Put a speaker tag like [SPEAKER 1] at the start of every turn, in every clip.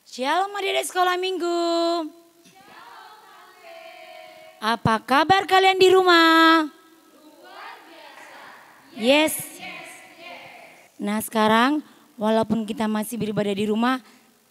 [SPEAKER 1] Shalom adik-adik sekolah minggu. Apa kabar kalian di rumah? Yes. Nah sekarang walaupun kita masih beribadah di rumah,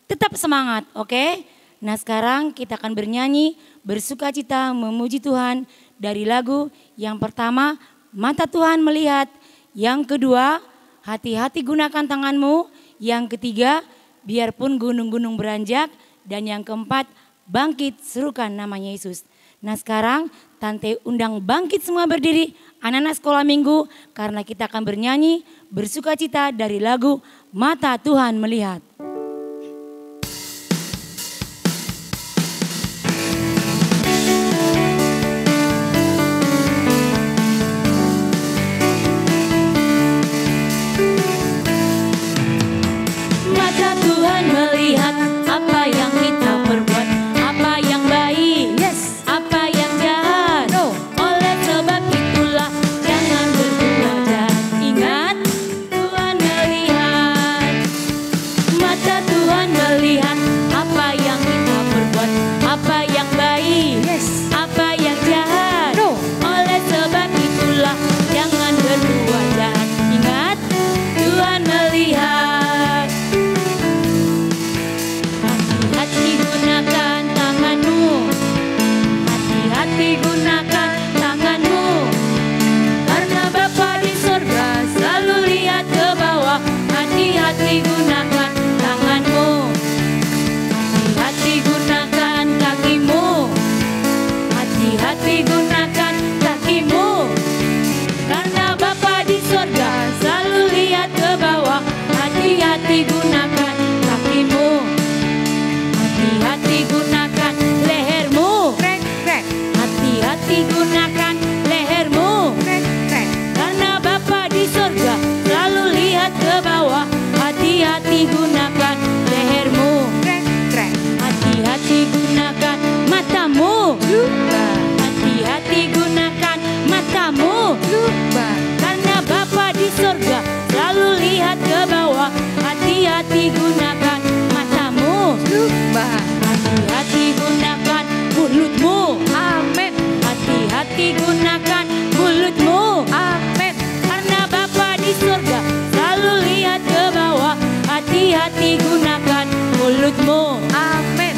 [SPEAKER 1] tetap semangat, oke? Nah sekarang kita akan bernyanyi, bersukacita, memuji Tuhan dari lagu yang pertama, Mata Tuhan Melihat. Yang kedua, hati-hati gunakan tanganmu. Yang ketiga, biarpun gunung-gunung beranjak. Dan yang keempat, bangkit serukan namanya Yesus. Nah sekarang Tante undang bangkit semua berdiri anak-anak sekolah minggu. Karena kita akan bernyanyi bersukacita dari lagu Mata Tuhan Melihat. Mata Tuhan melihat apa yang kita perbuat, apa yang baik, apa yang jahat. Oleh sebab itulah jangan berbuat jahat. Ingat, Tuhan melihat. Mata Tuhan melihat apa yang kita perbuat, apa yang baik, apa yang jahat. Oleh sebab itulah jangan berbuat jahat. Ingat, Tuhan melihat. Hati-hati gunakan tanganmu, hati-hati gunakan tanganmu, karena Bapa di surga selalu lihat ke bawah. Hati-hati gunakan tanganmu, hati-hati gunakan kakimu, hati-hati gunakan kakimu, karena Bapa di surga selalu lihat ke bawah. Hati-hati gunakan kakimu, hati-hati gunakan lehermu, hati-hati gunakan lehermu, karena Bapa di surga selalu lihat ke bawah. Hati-hati gunakan lehermu, hati-hati gunakan matamu, hati-hati gunakan matamu, karena Bapa di surga selalu lihat ke bawah. Hati-hati gunakan matamu, hati-hati gunakan mulutmu, amin. Hati-hati gunakan mulutmu, amin. Karena Bapa di surga selalu lihat ke bawah. Hati-hati gunakan mulutmu, amin.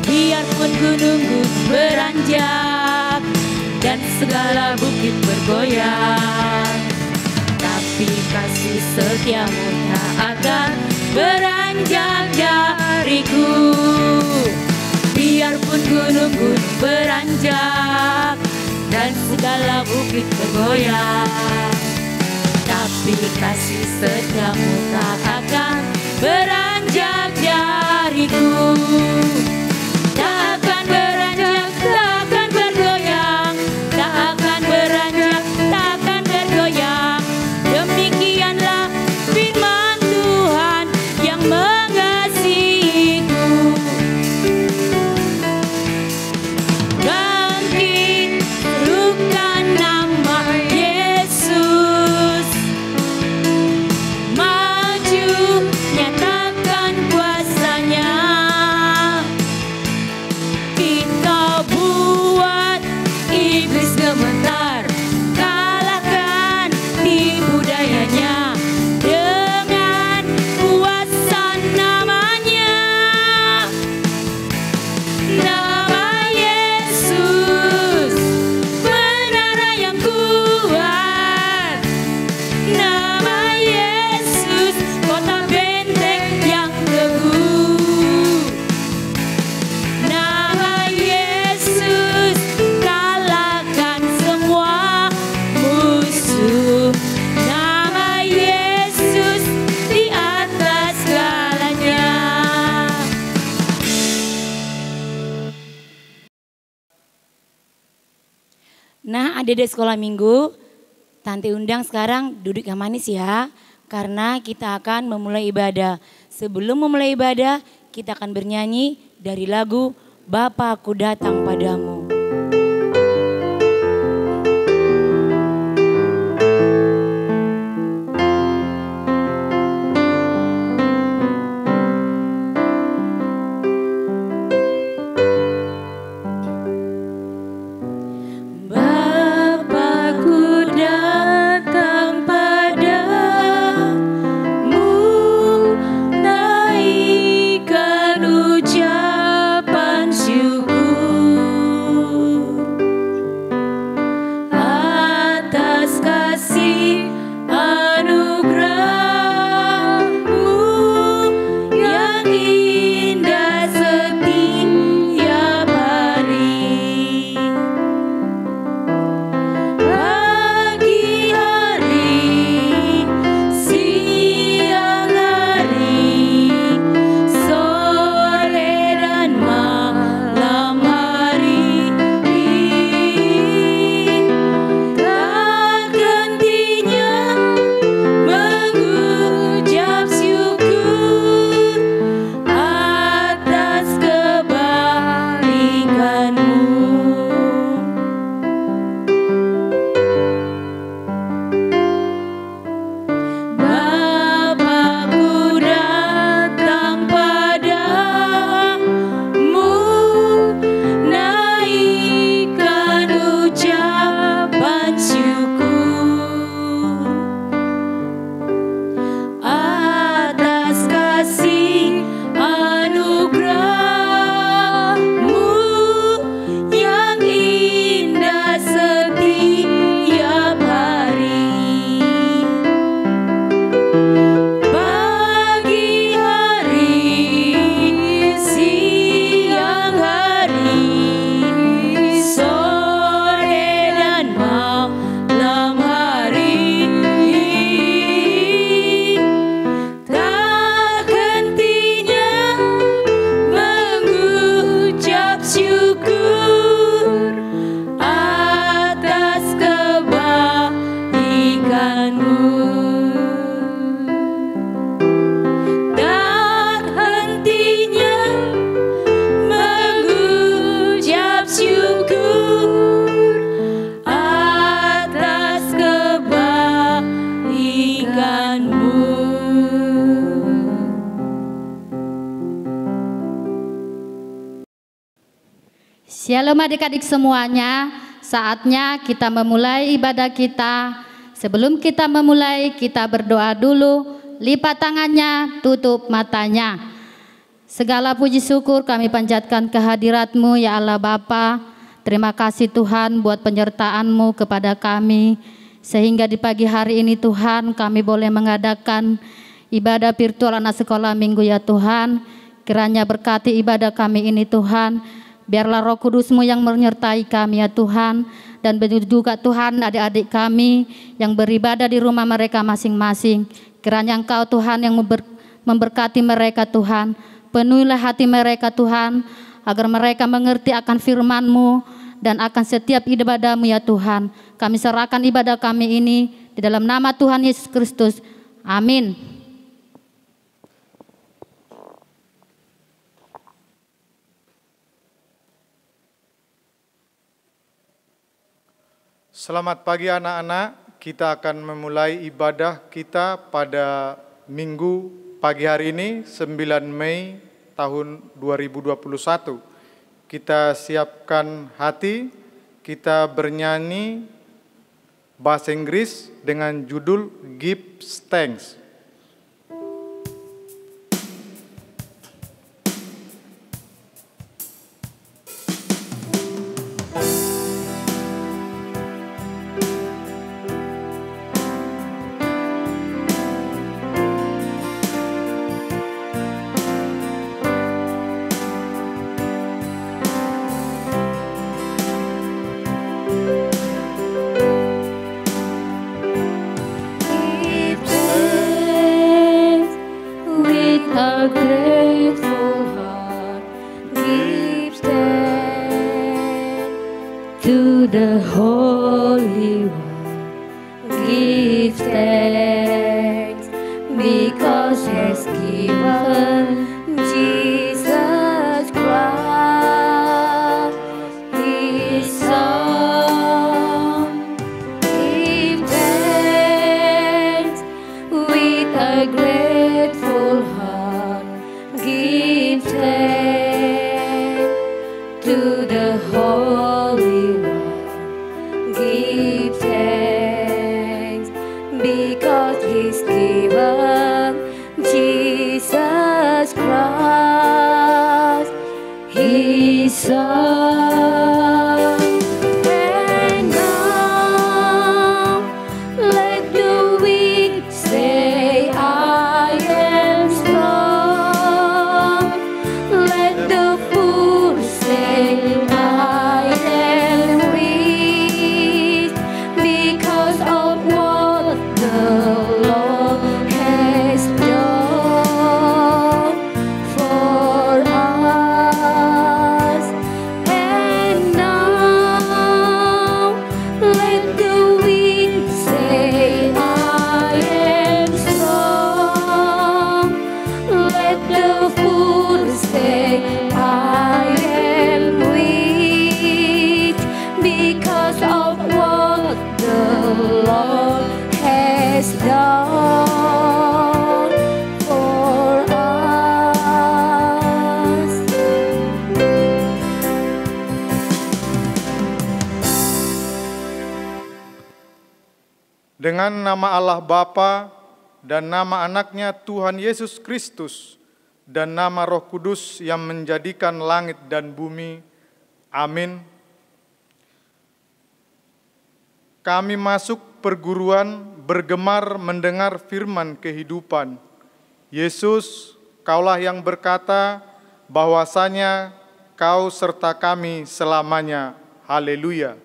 [SPEAKER 1] Biarpun gunung beranjak dan segala bukit bergoyang, tapi kasih setiamu tak akan beranjak dariku. Biarpun gunung-gunung beranjak dan segala bukit bergoyang, tapi kasih setiamu tak akan beranjak dariku. Tak akan beranjak, tak akan bergoyang, tak akan beranjak, tak akan bergoyang. Demikianlah firman Tuhan yang mengasihiku. Bangkit, serukan nama Yesus. Maju, nyatakan kuasanya. Kita buat iblis gemetar, kalahkan tipu dayanya dengan kuasa namanya. Nama Yesus, menara yang kuat. Nama Yesus, kota benteng yang teguh. Nama Yesus, kalahkan semua musuh. Nama Yesus di atas segalanya. Nah adik-adik sekolah minggu, Tante undang sekarang duduk yang manis ya. Karena kita akan memulai ibadah. Sebelum memulai ibadah, kita akan bernyanyi dari lagu Bapa Ku Datang Padamu.
[SPEAKER 2] Shalom adik-adik semuanya, saatnya kita memulai ibadah kita. Sebelum kita memulai, kita berdoa dulu. Lipat tangannya, tutup matanya. Segala puji syukur kami panjatkan kehadirat-Mu ya Allah Bapa. Terima kasih Tuhan buat penyertaan-Mu kepada kami. Sehingga di pagi hari ini Tuhan kami boleh mengadakan ibadah virtual anak sekolah minggu ya Tuhan. Kiranya berkati ibadah kami ini Tuhan. Biarlah Roh Kudus-Mu yang menyertai kami ya Tuhan. Dan juga Tuhan adik-adik kami yang beribadah di rumah mereka masing-masing. Kiranya Engkau Tuhan yang memberkati mereka Tuhan. Penuhilah hati mereka Tuhan. Agar mereka mengerti akan firman-Mu dan akan setiap ibadah-Mu ya Tuhan. Kami serahkan ibadah kami ini di dalam nama Tuhan Yesus Kristus. Amin.
[SPEAKER 3] Selamat pagi anak-anak, kita akan memulai ibadah kita pada Minggu pagi hari ini 9 Mei tahun 2021. Kita siapkan hati, kita bernyanyi bahasa Inggris dengan judul Give Thanks.
[SPEAKER 2] The Holy One, give thanks because He has given Jesus Christ, His Son. Give thanks with a grateful heart. Give thanks to the Holy One. Give thanks because He's given Jesus Christ, His Son. And now let the weak say, I am strong. Let the poor say, I am rich, because of what the Lord has done for us. And now let the weak say, I am strong. Let the poor say, I am rich, because of what the Lord has done for us.
[SPEAKER 3] Dengan nama Allah Bapa dan nama anaknya Tuhan Yesus Kristus dan nama Roh Kudus yang menjadikan langit dan bumi. Amin. Kami masuk perguruan bergemar mendengar firman kehidupan. Yesus, Kaulah yang berkata bahwasanya Kau serta kami selamanya. Haleluya.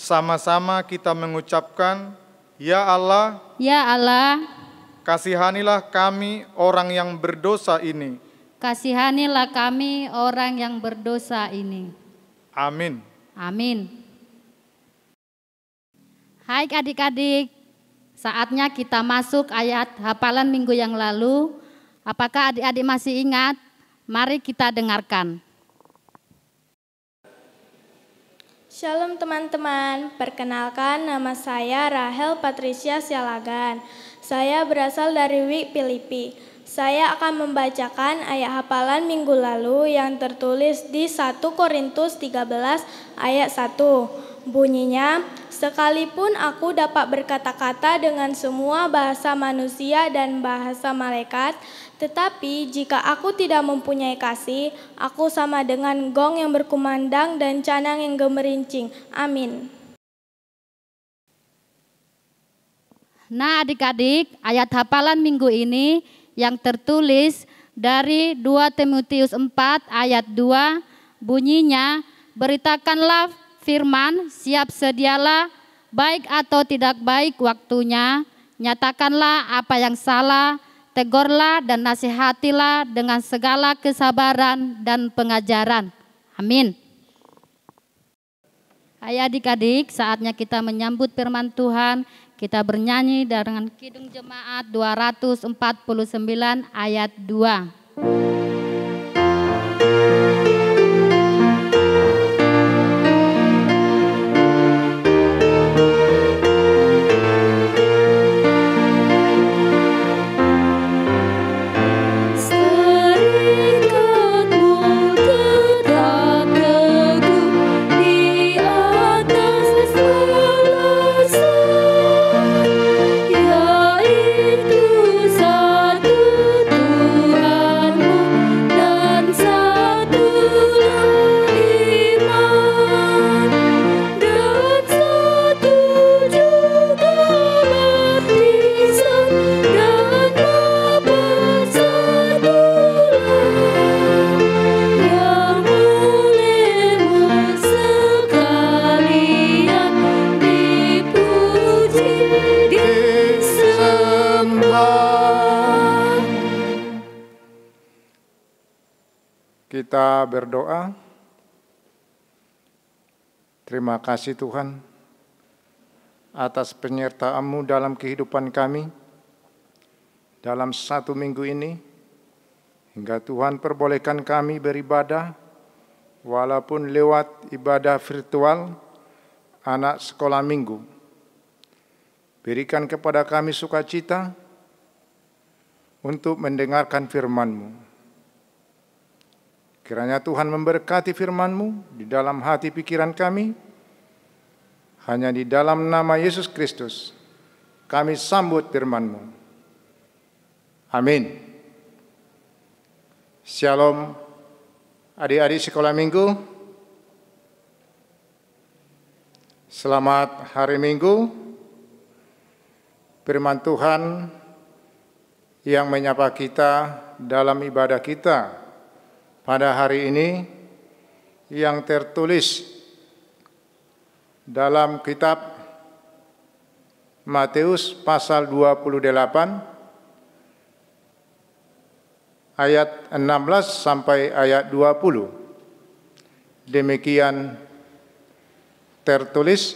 [SPEAKER 3] Sama-sama kita mengucapkan, Ya Allah,
[SPEAKER 2] Ya Allah,
[SPEAKER 3] kasihanilah kami orang yang berdosa ini.
[SPEAKER 2] kasihanilah kami orang yang berdosa ini.
[SPEAKER 3] Amin.
[SPEAKER 2] Amin. Hai adik-adik, saatnya kita masuk ayat hafalan minggu yang lalu. Apakah adik-adik masih ingat? Mari kita dengarkan.
[SPEAKER 4] Shalom teman-teman, perkenalkan nama saya Rahel Patricia Sialagan. Saya berasal dari WIK Filipi. Saya akan membacakan ayat hafalan minggu lalu yang tertulis di 1 Korintus 13 ayat 1. Bunyinya, sekalipun aku dapat berkata-kata dengan semua bahasa manusia dan bahasa malaikat, tetapi jika aku tidak mempunyai kasih, aku sama dengan gong yang berkumandang dan canang yang gemerincing. Amin.
[SPEAKER 2] Nah adik-adik, ayat hafalan minggu ini yang tertulis dari 2 Timotius 4 ayat 2 bunyinya, beritakanlah firman, siap sedialah, baik atau tidak baik waktunya, nyatakanlah apa yang salah, tegurlah dan nasihatilah dengan segala kesabaran dan pengajaran. Amin. Ayo adik-adik, saatnya kita menyambut firman Tuhan. Kita bernyanyi dengan Kidung Jemaat 249 ayat 2.
[SPEAKER 3] Kita berdoa. Terima kasih Tuhan atas penyertaan-Mu dalam kehidupan kami dalam 1 minggu ini, hingga Tuhan perbolehkan kami beribadah walaupun lewat ibadah virtual anak sekolah minggu. Berikan kepada kami sukacita untuk mendengarkan firman-Mu. Kiranya Tuhan memberkati firman-Mu di dalam hati pikiran kami. Hanya di dalam nama Yesus Kristus kami sambut firman-Mu. Amin. Shalom adik-adik sekolah minggu. Selamat hari Minggu. Firman Tuhan yang menyapa kita dalam ibadah kita pada hari ini yang tertulis dalam kitab Matius pasal 28 ayat 16 sampai ayat 20. Demikian tertulis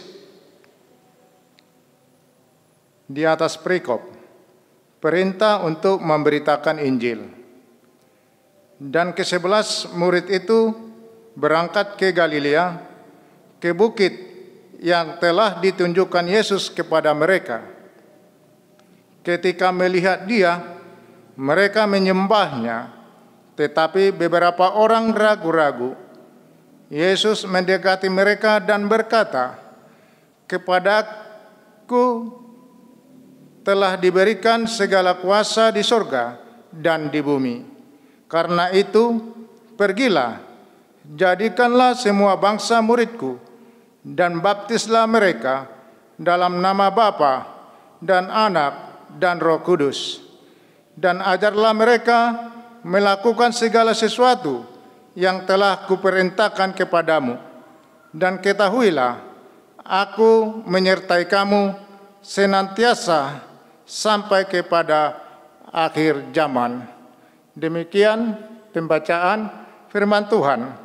[SPEAKER 3] di atas perikop, perintah untuk memberitakan Injil. Dan ke-11 murid itu berangkat ke Galilea, ke bukit yang telah ditunjukkan Yesus kepada mereka. Ketika melihat Dia, mereka menyembahnya, tetapi beberapa orang ragu-ragu. Yesus mendekati mereka dan berkata, "Kepadaku telah diberikan segala kuasa di sorga dan di bumi. Karena itu, pergilah, jadikanlah semua bangsa muridku, dan baptislah mereka dalam nama Bapa dan Anak dan Roh Kudus. Dan ajarlah mereka melakukan segala sesuatu yang telah kuperintahkan kepadamu. Dan ketahuilah, aku menyertai kamu senantiasa sampai kepada akhir zaman." Demikian pembacaan firman Tuhan.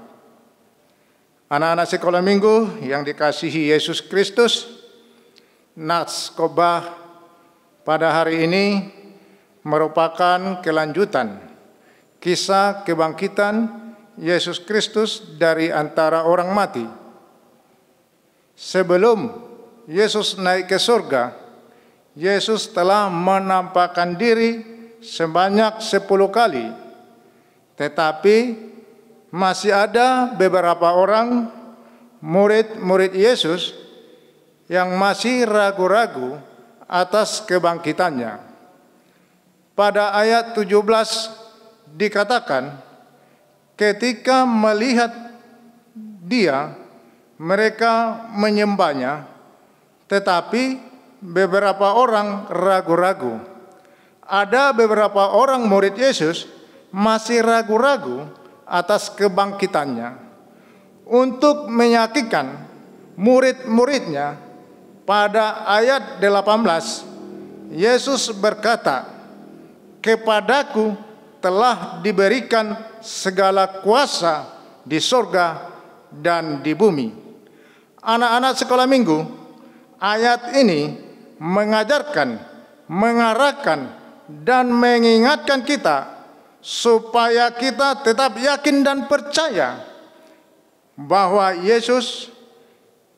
[SPEAKER 3] Anak-anak sekolah minggu yang dikasihi Yesus Kristus, nats khotbah pada hari ini merupakan kelanjutan kisah kebangkitan Yesus Kristus dari antara orang mati.
[SPEAKER 5] Sebelum Yesus naik ke surga, Yesus telah menampakkan diri sebanyak 10 kali. Tetapi masih ada beberapa orang murid-murid Yesus yang masih ragu-ragu atas kebangkitannya. Pada ayat 17 dikatakan, ketika melihat dia, mereka menyembahnya, tetapi beberapa orang ragu-ragu. Ada beberapa orang murid Yesus masih ragu-ragu atas kebangkitannya. Untuk meyakinkan murid-muridnya, pada ayat 18, Yesus berkata, "Kepadaku telah diberikan segala kuasa di surga dan di bumi." Anak-anak sekolah minggu, ayat ini mengajarkan, mengarahkan, dan mengingatkan kita supaya kita tetap yakin dan percaya bahwa Yesus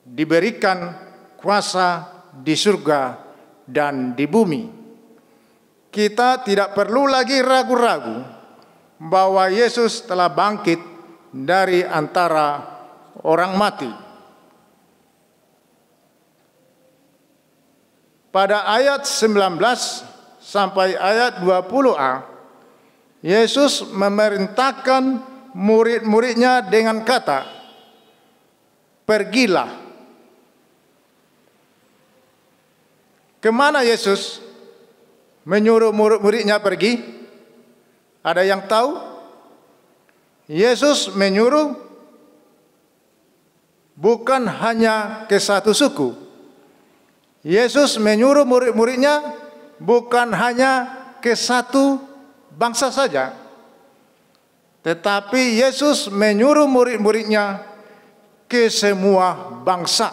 [SPEAKER 5] diberikan kuasa di surga dan di bumi. Kita tidak perlu lagi ragu-ragu bahwa Yesus telah bangkit dari antara orang mati. Pada ayat 19 sampai ayat 20a, Yesus memerintahkan murid-muridnya dengan kata, "Pergilah." Kemana Yesus menyuruh murid-muridnya pergi? Ada yang tahu? Yesus menyuruh bukan hanya ke satu suku. Yesus menyuruh murid-muridnya bukan hanya ke satu bangsa saja, tetapi Yesus menyuruh murid-muridnya ke semua bangsa.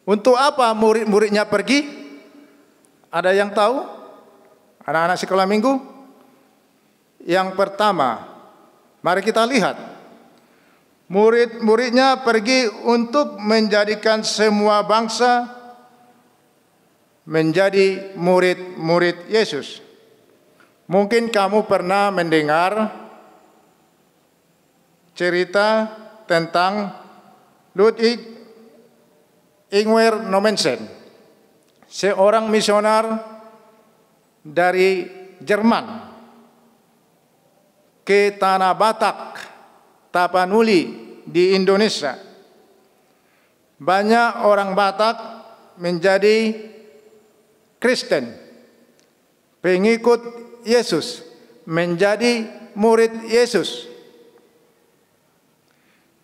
[SPEAKER 5] Untuk apa murid-muridnya pergi? Ada yang tahu? Anak-anak sekolah minggu? Yang pertama, mari kita lihat. Murid-muridnya pergi untuk menjadikan semua bangsa menjadi murid-murid Yesus. Mungkin kamu pernah mendengar cerita tentang Ludwig Ingwer Nommensen, seorang misionar dari Jerman ke Tanah Batak, Tapanuli di Indonesia. Banyak orang Batak menjadi Kristen, pengikut Yesus, menjadi murid Yesus.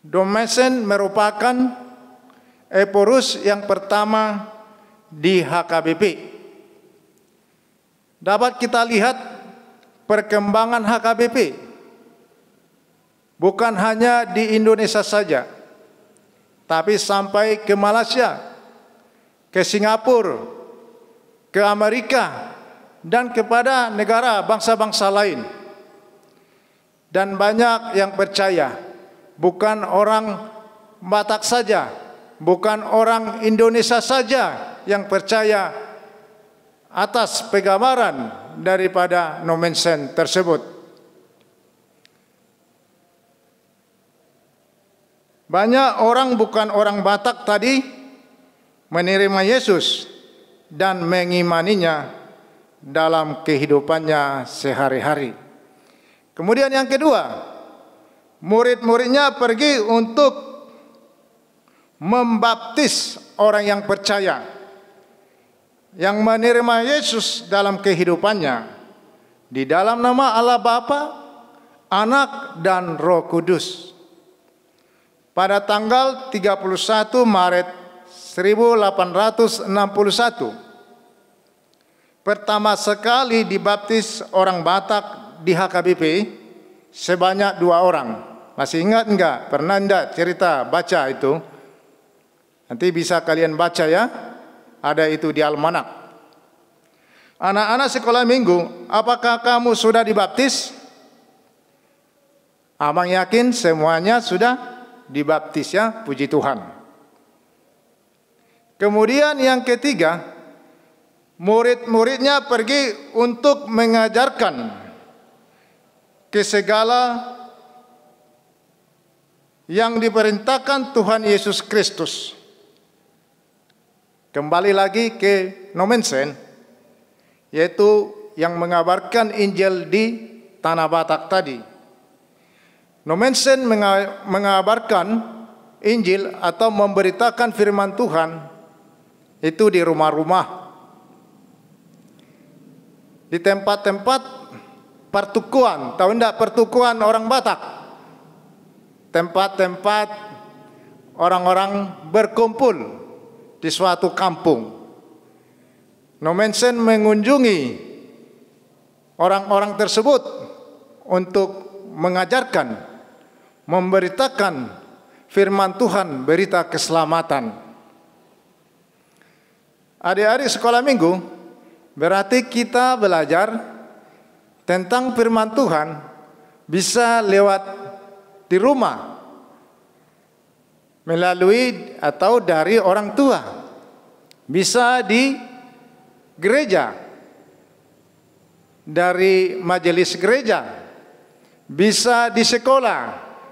[SPEAKER 5] Nommensen merupakan Eporus yang pertama di HKBP. Dapat kita lihat perkembangan HKBP. Bukan hanya di Indonesia saja, tapi sampai ke Malaysia, ke Singapura, ke Amerika, dan kepada negara bangsa-bangsa lain. Dan banyak yang percaya, bukan orang Batak saja, bukan orang Indonesia saja yang percaya atas penggambaran daripada Nommensen tersebut. Banyak orang bukan orang Batak tadi menerima Yesus dan mengimaninya dalam kehidupannya sehari-hari. Kemudian yang kedua, murid-muridnya pergi untuk membaptis orang yang percaya, yang menerima Yesus dalam kehidupannya, di dalam nama Allah Bapa, Anak, dan Roh Kudus. Pada tanggal 31 Maret 1861, pertama sekali dibaptis orang Batak di HKBP sebanyak 2 orang. Masih ingat enggak? Pernah enggak cerita baca itu? Nanti bisa kalian baca ya. Ada itu di almanak. Anak-anak sekolah minggu, apakah kamu sudah dibaptis? Abang yakin semuanya sudah dibaptis ya, puji Tuhan. Kemudian yang ketiga, murid-muridnya pergi untuk mengajarkan ke segala yang diperintahkan Tuhan Yesus Kristus. Kembali lagi ke Nomensen, yaitu yang mengabarkan Injil di Tanah Batak tadi. Nomensen mengabarkan Injil atau memberitakan firman Tuhan itu di rumah-rumah, di tempat-tempat pertukuan, tahu enggak pertukuan orang Batak? Tempat-tempat orang-orang berkumpul di suatu kampung. Nomensen mengunjungi orang-orang tersebut untuk mengajarkan, memberitakan firman Tuhan, berita keselamatan. Adik-adik sekolah minggu, berarti kita belajar tentang firman Tuhan bisa lewat di rumah, melalui atau dari orang tua, bisa di gereja, dari majelis gereja, bisa di sekolah,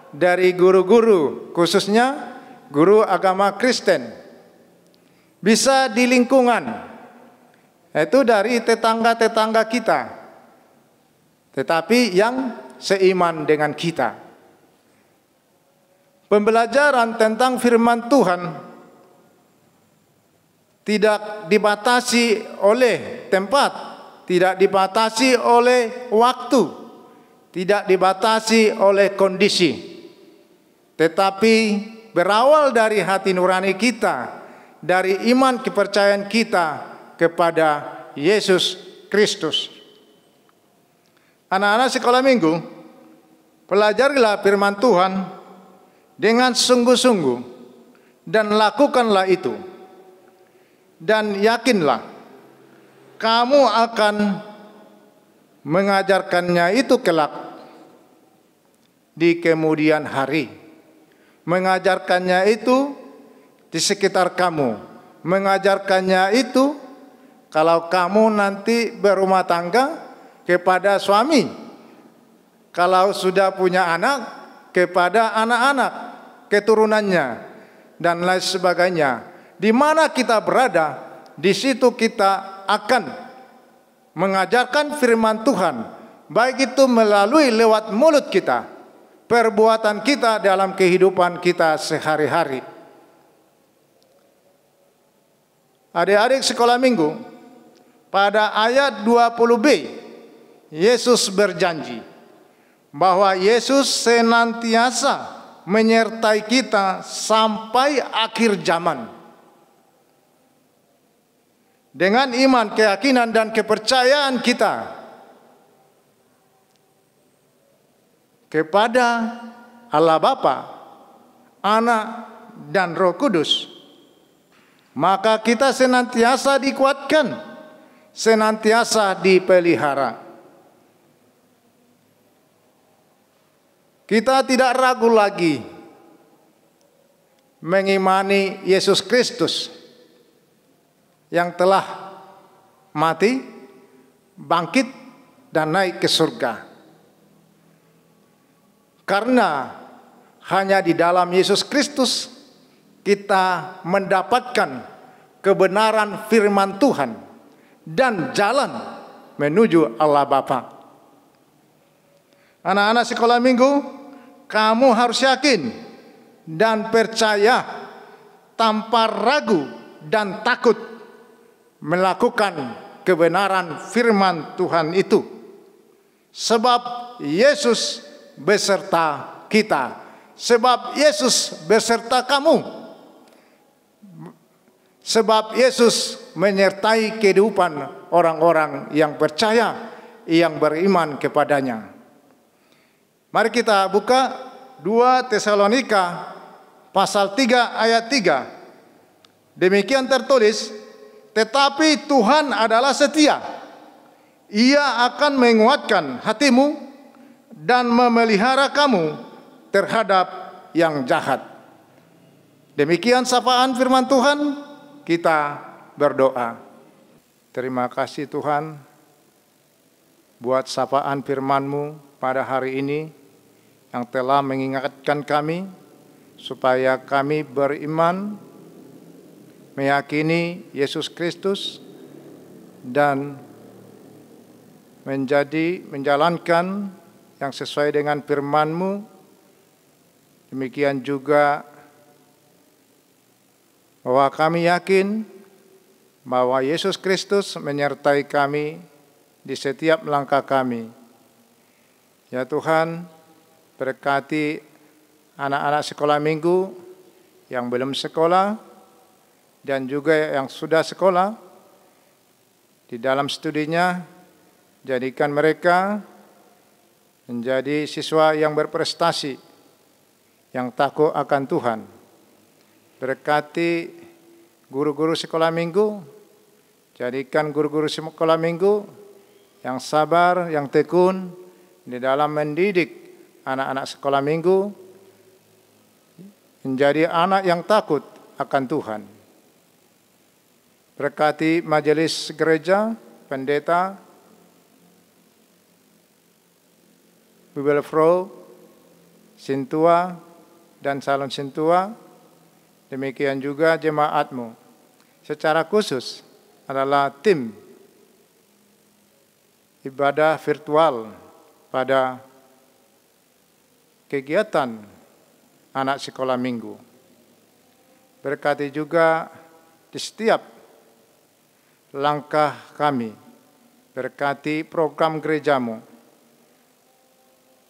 [SPEAKER 5] dari guru-guru, khususnya guru agama Kristen, bisa di lingkungan, itu dari tetangga-tetangga kita, tetapi yang seiman dengan kita. Pembelajaran tentang firman Tuhan tidak dibatasi oleh tempat, tidak dibatasi oleh waktu, tidak dibatasi oleh kondisi, tetapi berawal dari hati nurani kita, dari iman kepercayaan kita kepada Yesus Kristus. Anak-anak sekolah minggu, pelajarilah firman Tuhan dengan sungguh-sungguh dan lakukanlah itu. Dan yakinlah kamu akan mengajarkannya itu kelak di kemudian hari. Mengajarkannya itu di sekitar kamu. Mengajarkannya itu kalau kamu nanti berumah tangga kepada suami. Kalau sudah punya anak kepada anak-anak, keturunannya dan lain sebagainya. Di mana kita berada, di situ kita akan mengajarkan firman Tuhan, baik itu melalui lewat mulut kita, perbuatan kita dalam kehidupan kita sehari-hari. Adik-adik sekolah minggu, pada ayat 20b, Yesus berjanji bahwa Yesus senantiasa menyertai kita sampai akhir zaman. Dengan iman, keyakinan, dan kepercayaan kita kepada Allah Bapa, Anak, dan Roh Kudus, maka kita senantiasa dikuatkan, senantiasa dipelihara. Kita tidak ragu lagi mengimani Yesus Kristus yang telah mati, bangkit, dan naik ke surga. Karena hanya di dalam Yesus Kristus kita mendapatkan kebenaran firman Tuhan dan jalan menuju Allah Bapa. Anak-anak sekolah minggu, kamu harus yakin dan percaya tanpa ragu dan takut melakukan kebenaran firman Tuhan itu. Sebab Yesus beserta kita. Sebab Yesus beserta kamu. Sebab Yesus menyertai kehidupan orang-orang yang percaya, yang beriman kepadanya. Mari kita buka 2 Tesalonika pasal 3 ayat 3. Demikian tertulis, tetapi Tuhan adalah setia. Ia akan menguatkan hatimu dan memelihara kamu terhadap yang jahat. Demikian sapaan firman Tuhan, kita berdoa. Terima kasih Tuhan buat sapaan firman-Mu pada hari ini yang telah mengingatkan kami supaya kami beriman, meyakini Yesus Kristus dan menjalankan yang sesuai dengan firman-Mu. Demikian juga bahwa kami yakin bahwa Yesus Kristus menyertai kami di setiap langkah kami. Ya Tuhan, berkati anak-anak sekolah minggu yang belum sekolah dan juga yang sudah sekolah di dalam studinya. Jadikan mereka menjadi siswa yang berprestasi, yang takut akan Tuhan. Berkati guru-guru sekolah minggu. Jadikan guru-guru sekolah minggu yang sabar, yang tekun di dalam mendidik anak-anak sekolah minggu menjadi anak yang takut akan Tuhan. Berkati majelis gereja, pendeta, Bible Pro, Sintua, dan salon Sintua, demikian juga jemaat-Mu. Secara khusus adalah tim ibadah virtual pada kegiatan anak sekolah minggu. Berkati juga di setiap langkah kami. Berkati program gereja-Mu.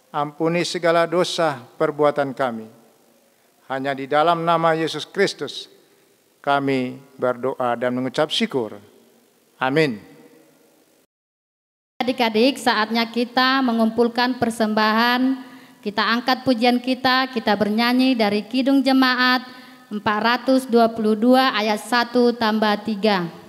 [SPEAKER 5] Ampuni segala dosa perbuatan kami. Hanya di dalam nama Yesus Kristus kami berdoa dan mengucap syukur. Amin.
[SPEAKER 2] Adik-adik, saatnya kita mengumpulkan persembahan. Kita angkat pujian kita bernyanyi dari Kidung Jemaat 422 ayat 1 tambah 3.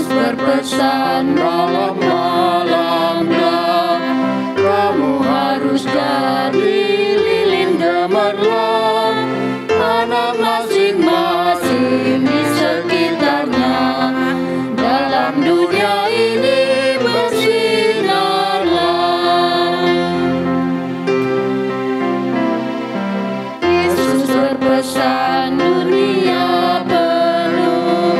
[SPEAKER 6] Berpesan dalam malamnya, kamu harus jadi lilin gemerlap, anak masing-masing di sekitarnya. Dalam dunia ini bersinarlah. Yesus berpesan dunia penuh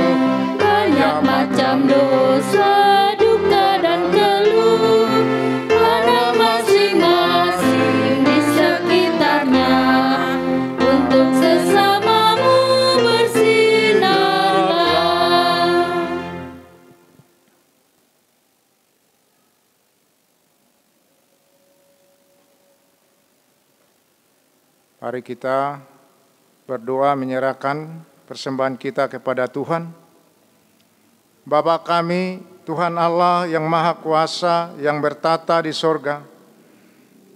[SPEAKER 6] banyak macam dosa, duka dan keluh, anak masing-masing di sekitarnya. Untuk sesamamu bersinarlah.
[SPEAKER 5] Mari kita berdoa menyerahkan persembahan kita kepada Tuhan. Bapa kami, Tuhan Allah yang Maha Kuasa, yang bertata di sorga,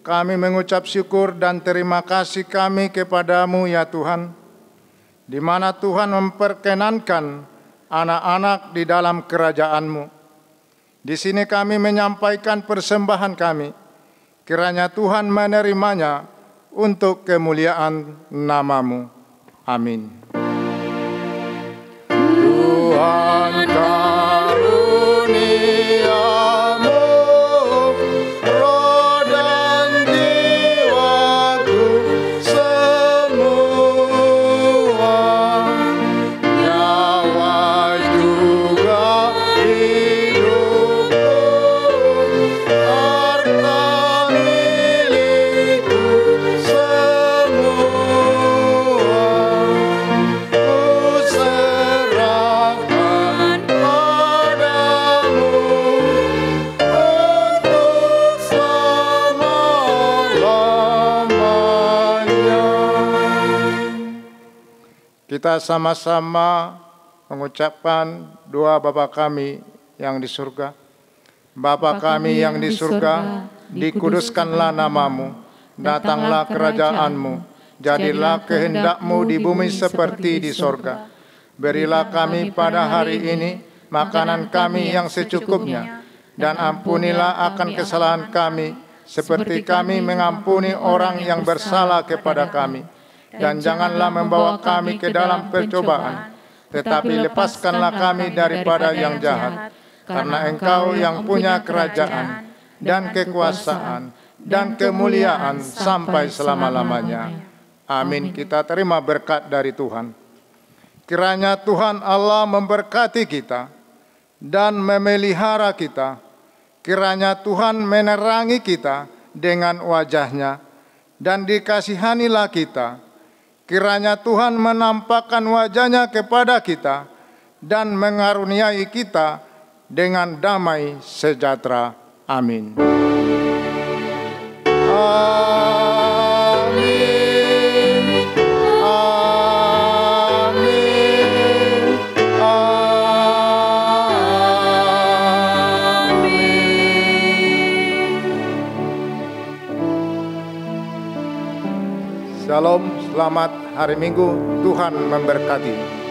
[SPEAKER 5] kami mengucap syukur dan terima kasih kami kepadamu ya Tuhan, di mana Tuhan memperkenankan anak-anak di dalam kerajaan-Mu. Di sini kami menyampaikan persembahan kami, kiranya Tuhan menerimanya untuk kemuliaan nama-Mu. Amin. Tuhan karuniamu, roh dan jiwaku semua, nyawa juga hidupku, harta milikku semua, ku serahkan padamu untuk selama-lamanya. Kita sama-sama mengucapkan doa Bapa kami yang di surga. Bapa kami yang di surga, dikuduskanlah namamu, datanglah kerajaanmu, jadilah kehendak-Mu di bumi seperti di sorga. Berilah kami pada hari ini makanan kami yang secukupnya, dan ampunilah akan kesalahan kami, seperti kami mengampuni orang yang bersalah kepada kami. Dan janganlah membawa kami ke dalam percobaan, tetapi lepaskanlah kami daripada yang jahat. Karena Engkau yang punya kerajaan, dan kekuasaan, dan kemuliaan sampai selama-lamanya. Amin. Kita terima berkat dari Tuhan. Kiranya Tuhan Allah memberkati kita dan memelihara kita. Kiranya Tuhan menerangi kita dengan wajah-Nya dan dikasihanilah kita. Kiranya Tuhan menampakkan wajah-Nya kepada kita dan mengaruniai kita dengan damai sejahtera. Amin. Amin. Amin. Amin. Shalom, selamat hari Minggu. Tuhan memberkati.